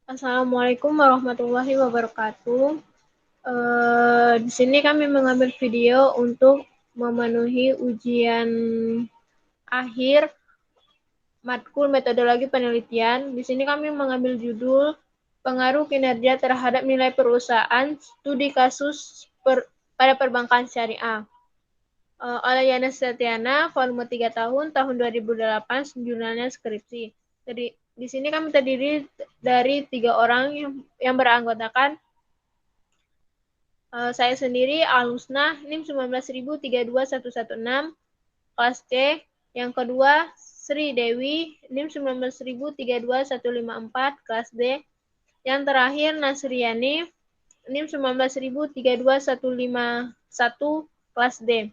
Assalamualaikum warahmatullahi wabarakatuh. Di sini kami mengambil video untuk memenuhi ujian akhir matkul metodologi penelitian. Di sini kami mengambil judul pengaruh kinerja terhadap nilai perusahaan, studi kasus pada perbankan syariah. Oleh Yana Setiana, volume 3 tahun 2008, jurnalnya skripsi. Jadi, di sini kami terdiri dari 3 orang yang beranggotakan saya sendiri, Alusna, NIM 19.32116, kelas C. Yang kedua, Sri Dewi, NIM 19.32154, kelas D. Yang terakhir, Nasriani, NIM 19.32151, kelas D.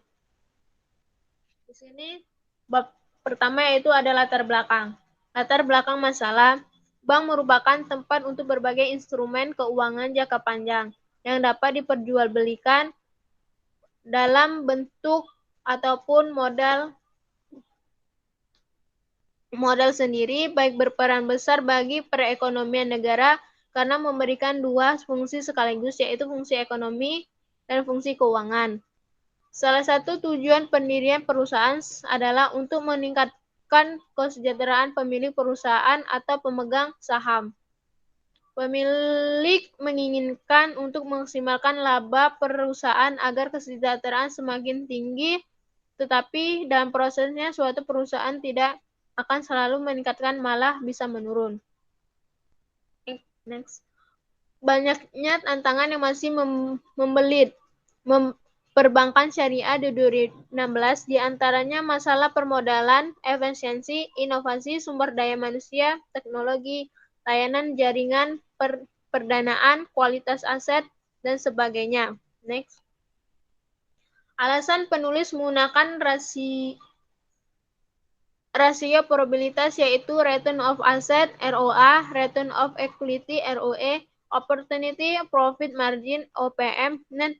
Di sini bab pertama yaitu ada latar belakang. Latar belakang masalah, bank merupakan tempat untuk berbagai instrumen keuangan jangka panjang yang dapat diperjualbelikan dalam bentuk ataupun modal sendiri, baik berperan besar bagi perekonomian negara karena memberikan dua fungsi sekaligus, yaitu fungsi ekonomi dan fungsi keuangan. Salah satu tujuan pendirian perusahaan adalah untuk meningkatkan kesejahteraan pemilik perusahaan atau pemegang saham. Pemilik menginginkan untuk memaksimalkan laba perusahaan agar kesejahteraan semakin tinggi, tetapi dalam prosesnya suatu perusahaan tidak akan selalu meningkatkan, malah bisa menurun. Next. Banyaknya tantangan yang masih membelit perbankan syariah di 2016, diantaranya masalah permodalan, efisiensi, inovasi, sumber daya manusia, teknologi, layanan jaringan, perdanaan, kualitas aset, dan sebagainya. Next. Alasan penulis menggunakan rasio probabilitas yaitu return of asset ROA, return of equity ROE, opportunity profit margin OPM, net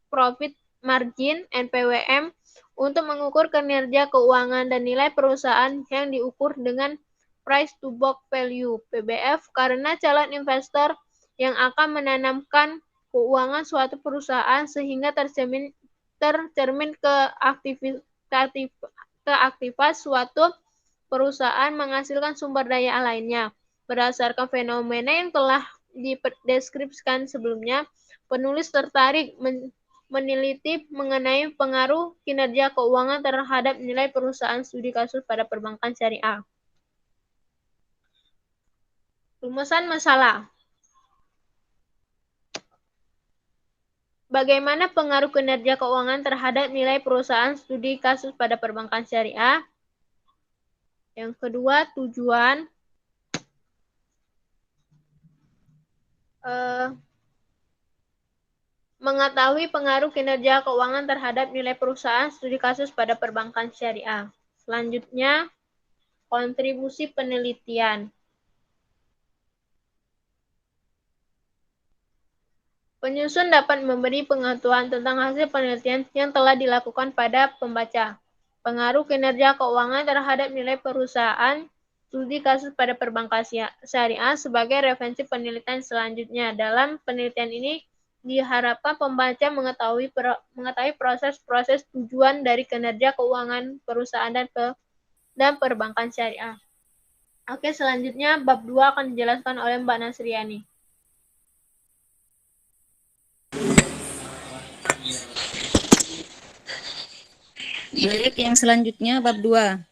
profit margin NPWM untuk mengukur kinerja keuangan dan nilai perusahaan yang diukur dengan price to book value PBF karena calon investor yang akan menanamkan keuangan suatu perusahaan sehingga tercermin keaktifan suatu perusahaan menghasilkan sumber daya lainnya. Berdasarkan fenomena yang telah dideskripsikan sebelumnya, penulis tertarik meneliti mengenai pengaruh kinerja keuangan terhadap nilai perusahaan studi kasus pada perbankan syariah. Rumusan masalah. Bagaimana pengaruh kinerja keuangan terhadap nilai perusahaan studi kasus pada perbankan syariah? Yang kedua, tujuan. Mengetahui pengaruh kinerja keuangan terhadap nilai perusahaan studi kasus pada perbankan syariah. Selanjutnya, kontribusi penelitian. Penyusun dapat memberi pengetahuan tentang hasil penelitian yang telah dilakukan pada pembaca. Pengaruh kinerja keuangan terhadap nilai perusahaan studi kasus pada perbankan syariah sebagai referensi penelitian selanjutnya. Dalam penelitian ini diharapkan pembaca mengetahui proses-proses tujuan dari kinerja keuangan perusahaan dan perbankan syariah. Oke, selanjutnya bab 2 akan dijelaskan oleh Mbak Nasriani. Baik, yang selanjutnya bab 2.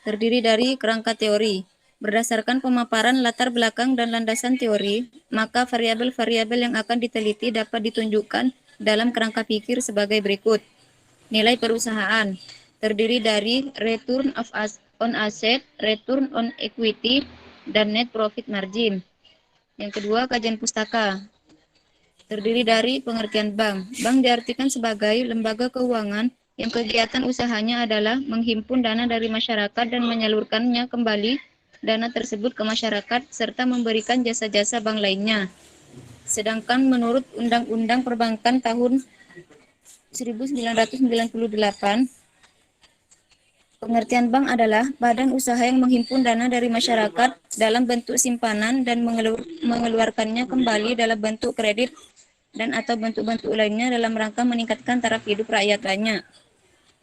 Terdiri dari kerangka teori. Berdasarkan pemaparan latar belakang dan landasan teori, maka variabel-variabel yang akan diteliti dapat ditunjukkan dalam kerangka pikir sebagai berikut. Nilai perusahaan terdiri dari return on asset, return on equity, dan net profit margin. Yang kedua, kajian pustaka. Terdiri dari pengertian bank. Bank diartikan sebagai lembaga keuangan yang kegiatan usahanya adalah menghimpun dana dari masyarakat dan menyalurkannya kembali dana tersebut ke masyarakat serta memberikan jasa-jasa bank lainnya. Sedangkan menurut Undang-Undang Perbankan tahun 1998, Pengertian bank adalah badan usaha yang menghimpun dana dari masyarakat dalam bentuk simpanan dan mengeluarkannya kembali dalam bentuk kredit dan atau bentuk-bentuk lainnya dalam rangka meningkatkan taraf hidup rakyat banyak.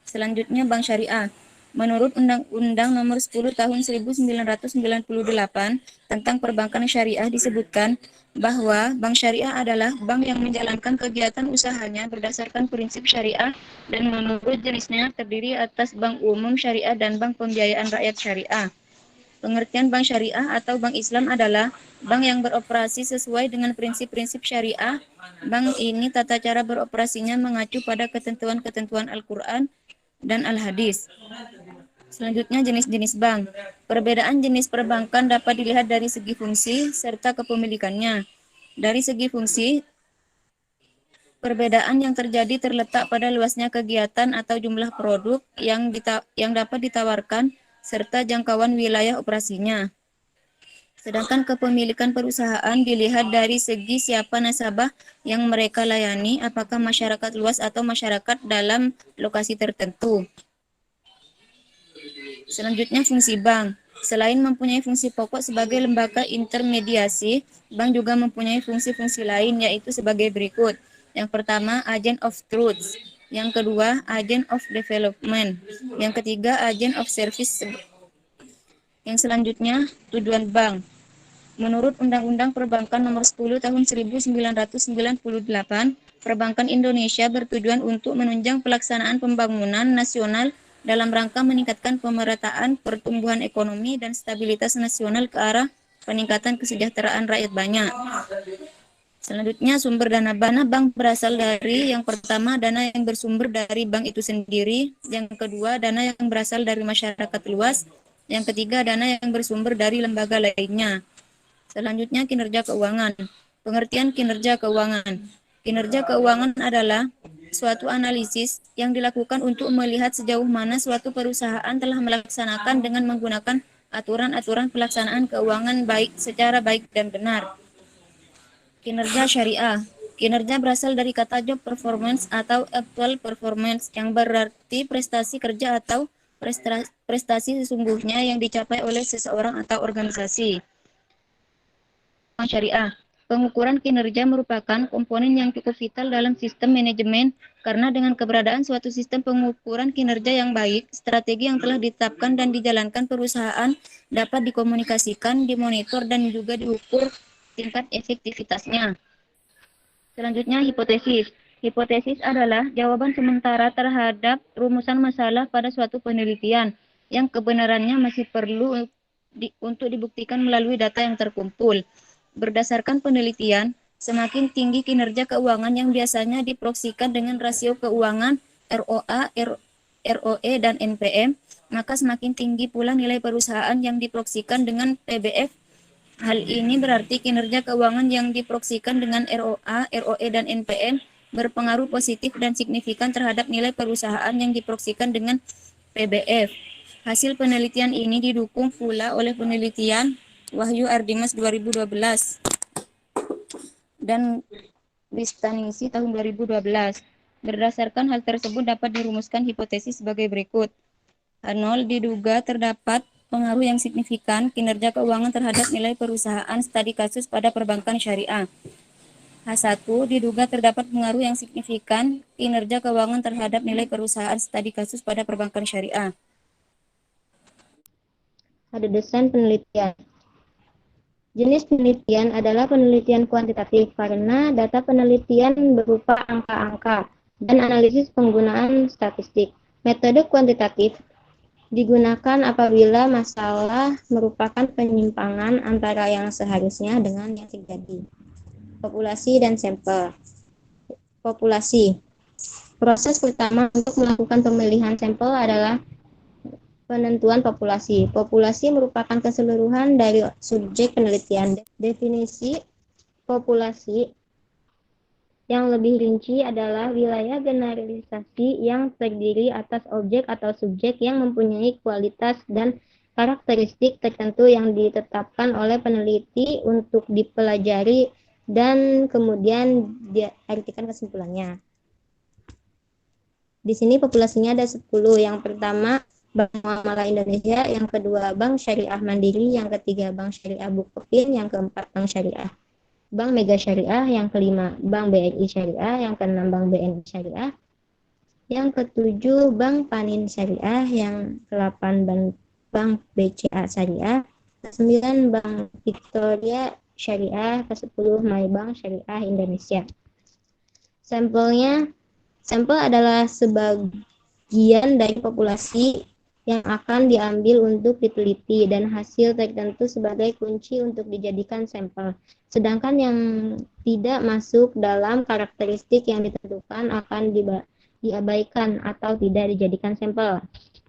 Selanjutnya, bank syariah. Menurut Undang-Undang Nomor 10 Tahun 1998 tentang Perbankan Syariah disebutkan bahwa bank syariah adalah bank yang menjalankan kegiatan usahanya berdasarkan prinsip syariah dan menurut jenisnya terdiri atas bank umum syariah dan bank pembiayaan rakyat syariah. Pengertian bank syariah atau bank Islam adalah bank yang beroperasi sesuai dengan prinsip-prinsip syariah. Bank ini tata cara beroperasinya mengacu pada ketentuan-ketentuan Al-Quran dan Al-Hadis. Selanjutnya, jenis-jenis bank. Perbedaan jenis perbankan dapat dilihat dari segi fungsi serta kepemilikannya. Dari segi fungsi, perbedaan yang terjadi terletak pada luasnya kegiatan atau jumlah produk yang dapat ditawarkan serta jangkauan wilayah operasinya. Sedangkan kepemilikan perusahaan dilihat dari segi siapa nasabah yang mereka layani, apakah masyarakat luas atau masyarakat dalam lokasi tertentu. Selanjutnya, fungsi bank. Selain mempunyai fungsi pokok sebagai lembaga intermediasi, bank juga mempunyai fungsi-fungsi lain, yaitu sebagai berikut. Yang pertama, agent of truth. Yang kedua, agent of development. Yang ketiga, agent of service. Yang selanjutnya, tujuan bank. Menurut Undang-Undang Perbankan Nomor 10 Tahun 1998, Perbankan Indonesia bertujuan untuk menunjang pelaksanaan pembangunan nasional dalam rangka meningkatkan pemerataan pertumbuhan ekonomi dan stabilitas nasional ke arah peningkatan kesejahteraan rakyat banyak. Selanjutnya, sumber dana bank berasal dari yang pertama, dana yang bersumber dari bank itu sendiri, yang kedua, dana yang berasal dari masyarakat luas, yang ketiga, dana yang bersumber dari lembaga lainnya. Selanjutnya, kinerja keuangan. Pengertian kinerja keuangan. Kinerja keuangan adalah suatu analisis yang dilakukan untuk melihat sejauh mana suatu perusahaan telah melaksanakan dengan menggunakan aturan-aturan pelaksanaan keuangan secara baik dan benar. Kinerja syariah. Kinerja berasal dari kata job performance atau actual performance yang berarti prestasi kerja atau prestasi sesungguhnya yang dicapai oleh seseorang atau organisasi. Bank syariah. Pengukuran kinerja merupakan komponen yang cukup vital dalam sistem manajemen karena dengan keberadaan suatu sistem pengukuran kinerja yang baik, strategi yang telah ditetapkan dan dijalankan perusahaan dapat dikomunikasikan, dimonitor, dan juga diukur tingkat efektivitasnya. Selanjutnya, hipotesis. Hipotesis adalah jawaban sementara terhadap rumusan masalah pada suatu penelitian yang kebenarannya masih perlu untuk dibuktikan melalui data yang terkumpul. Berdasarkan penelitian, semakin tinggi kinerja keuangan yang biasanya diproyeksikan dengan rasio keuangan ROA, ROE, dan NPM, maka semakin tinggi pula nilai perusahaan yang diproyeksikan dengan PBF. Hal ini berarti kinerja keuangan yang diproyeksikan dengan ROA, ROE, dan NPM berpengaruh positif dan signifikan terhadap nilai perusahaan yang diproyeksikan dengan PBF. Hasil penelitian ini didukung pula oleh penelitian Wahyu Ardimas 2012 dan Listaningsi tahun 2012. Berdasarkan hal tersebut dapat dirumuskan hipotesis sebagai berikut. H0 diduga terdapat pengaruh yang signifikan kinerja keuangan terhadap nilai perusahaan studi kasus pada perbankan syariah. H1 diduga terdapat pengaruh yang signifikan kinerja keuangan terhadap nilai perusahaan studi kasus pada perbankan syariah. Ada desain penelitian. Jenis penelitian adalah penelitian kuantitatif karena data penelitian berupa angka-angka dan analisis penggunaan statistik. Metode kuantitatif digunakan apabila masalah merupakan penyimpangan antara yang seharusnya dengan yang terjadi. Populasi dan sampel. Populasi. Proses pertama untuk melakukan pemilihan sampel adalah penentuan populasi. Populasi merupakan keseluruhan dari subjek penelitian. Definisi populasi yang lebih rinci adalah wilayah generalisasi yang terdiri atas objek atau subjek yang mempunyai kualitas dan karakteristik tertentu yang ditetapkan oleh peneliti untuk dipelajari dan kemudian diartikan kesimpulannya. Di sini populasinya ada 10. Yang pertama, Bank Muamalah Indonesia, yang kedua Bank Syariah Mandiri, yang ketiga Bank Syariah Bukopin, yang keempat Bank Syariah Bank Mega Syariah, yang kelima Bank BNI Syariah, yang keenam Bank BNI Syariah, yang ketujuh Bank Panin Syariah, yang ke-8 Bank BCA Syariah, ke-9 Bank Victoria Syariah, ke-10 Maybank Syariah Indonesia. Sampel adalah sebagian dari populasi yang akan diambil untuk diteliti dan hasil tertentu sebagai kunci untuk dijadikan sampel. Sedangkan yang tidak masuk dalam karakteristik yang ditentukan akan diabaikan atau tidak dijadikan sampel.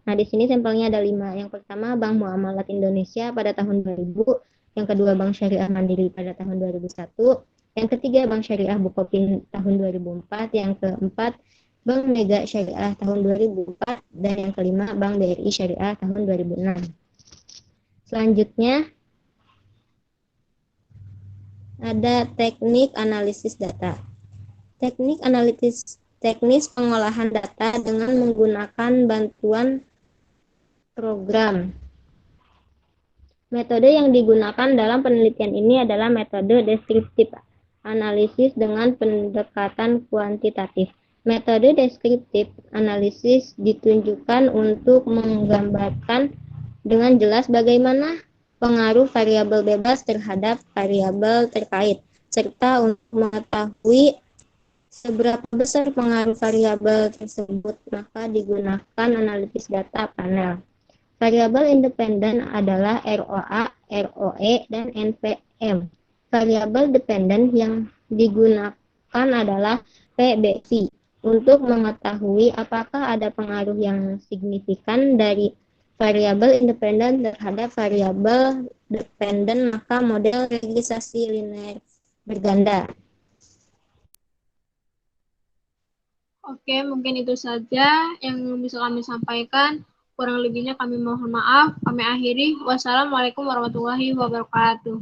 Nah, di sini sampelnya ada 5. Yang pertama Bank Muamalat Indonesia pada tahun 2000, yang kedua Bank Syariah Mandiri pada tahun 2001, yang ketiga Bank Syariah Bukopin tahun 2004, yang keempat Bank Mega Syariah tahun 2004, dan yang kelima Bank BRI Syariah tahun 2006. Selanjutnya ada teknik analisis data. Teknis pengolahan data dengan menggunakan bantuan program. Metode yang digunakan dalam penelitian ini adalah metode deskriptif analisis dengan pendekatan kuantitatif. Metode deskriptif analisis ditunjukkan untuk menggambarkan dengan jelas bagaimana pengaruh variabel bebas terhadap variabel terkait, serta untuk mengetahui seberapa besar pengaruh variabel tersebut, maka digunakan analisis data panel. Variabel independen adalah ROA, ROE, dan NPM. Variabel dependen yang digunakan adalah PBV. Untuk mengetahui apakah ada pengaruh yang signifikan dari variabel independen terhadap variabel dependen, maka model regresasi linear berganda. Oke, mungkin itu saja yang bisa kami sampaikan. Kurang lebihnya kami mohon maaf. Kami akhiri. Wassalamualaikum warahmatullahi wabarakatuh.